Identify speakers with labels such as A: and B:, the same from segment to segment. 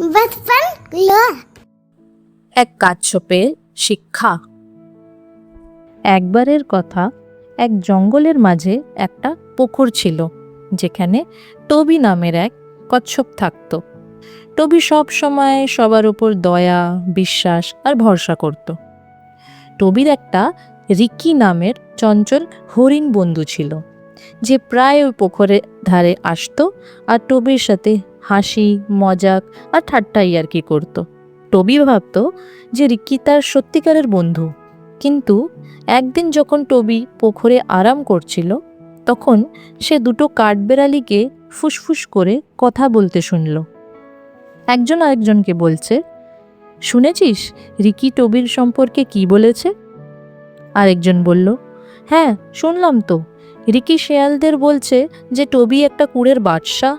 A: बचपन लो
B: এক কাচ্ছপের শিক্ষা। একবারের কথা, এক জঙ্গলের মাঝে একটা পুকুর ছিল, যেখানে টবি নামের এক কচ্ছপ থাকত। টবি সব সময় সবার উপর দয়া, বিশ্বাস আর ভরসা করত। টবির একটা রিকি নামের চঞ্চল হরিণ বন্ধু ছিল, যে প্রায় ওই পুকুরের ধারে আসতো আর টবির সাথে হাসি, মজাক আর ঠাট্টা ইয়ার্কি করত। টবি ভাবত যে রিকি তার সত্যিকারের বন্ধু। কিন্তু একদিন যখন টবি পুকুরে আরাম করছিল, তখন সে দুটো কাঠবেড়ালিকে ফুসফুস করে কথা বলতে শুনল। একজন আরেকজনকে বলছে, শুনেছিস রিকি টবির সম্পর্কে কি বলেছে? আরেকজন বলল, হ্যাঁ শুনলাম তো। রিকি শেয়ালদের বলছে যে টবি একটা কুঁড়ের বাদশা,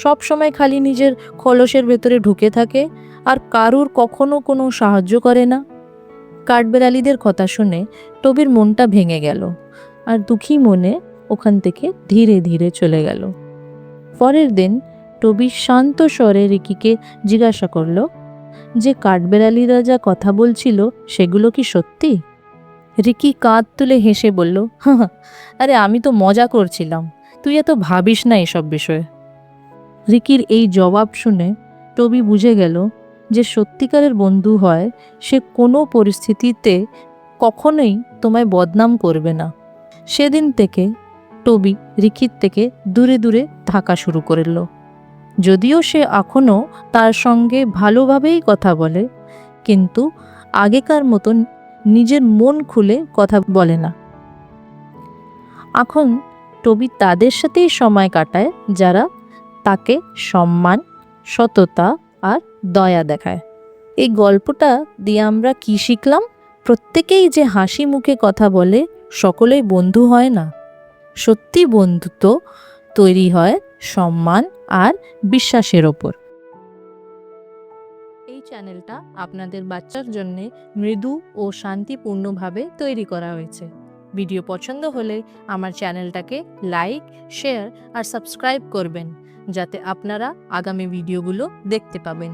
B: সব সময় খালি নিজের খলসের ভেতরে ঢুকে থাকে আর কারুর কখনো কোনো সাহায্য করে না। কাঠবেড়ালিদের কথা শুনে টবির মনটা ভেঙে গেল আর দুঃখী মনে ওখান থেকে ধীরে ধীরে চলে গেল। পরের দিন টবি শান্ত স্বরে রিকিকে জিজ্ঞাসা করলো যে কাঠবেড়ালিরা যা কথা বলছিল সেগুলো কি সত্যি? রিকি কাঁধ তুলে হেসে বলল, আরে আমি তো মজা করছিলাম, তুই এত ভাবিস না এসব বিষয়ে। রিকির এই জবাব শুনে টবি বুঝে গেল যে সত্যিকারের বন্ধু হয় সে কোনো পরিস্থিতিতে কখনোই তোমায় বদনাম করবে না। সেদিন থেকে টবি রিকির থেকে দূরে দূরে থাকা শুরু করল। যদিও সে এখনও তার সঙ্গে ভালোভাবেই কথা বলে, কিন্তু আগেকার মতন নিজের মন খুলে কথা বলে না। এখন টবি তাদের সাথেই সময় কাটায় যারা তাকে সম্মান, সততা আর দয়া দেখায়। এই গল্পটা দিয়ে আমরা কি শিখলাম? প্রত্যেকেই যে হাসি মুখে কথা বলে সকলেই বন্ধু হয় না। সত্যি বন্ধুত্ব তৈরি হয় সম্মান আর বিশ্বাসের ওপর। এই চ্যানেলটা আপনাদের বাচ্চার জন্য মৃদু ও শান্তিপূর্ণভাবে তৈরি করা হয়েছে। ভিডিও পছন্দ হলে আমার চ্যানেলটাকে লাইক, শেয়ার আর সাবস্ক্রাইব করবেন, যাতে আপনারা আগামী ভিডিওগুলো দেখতে পাবেন।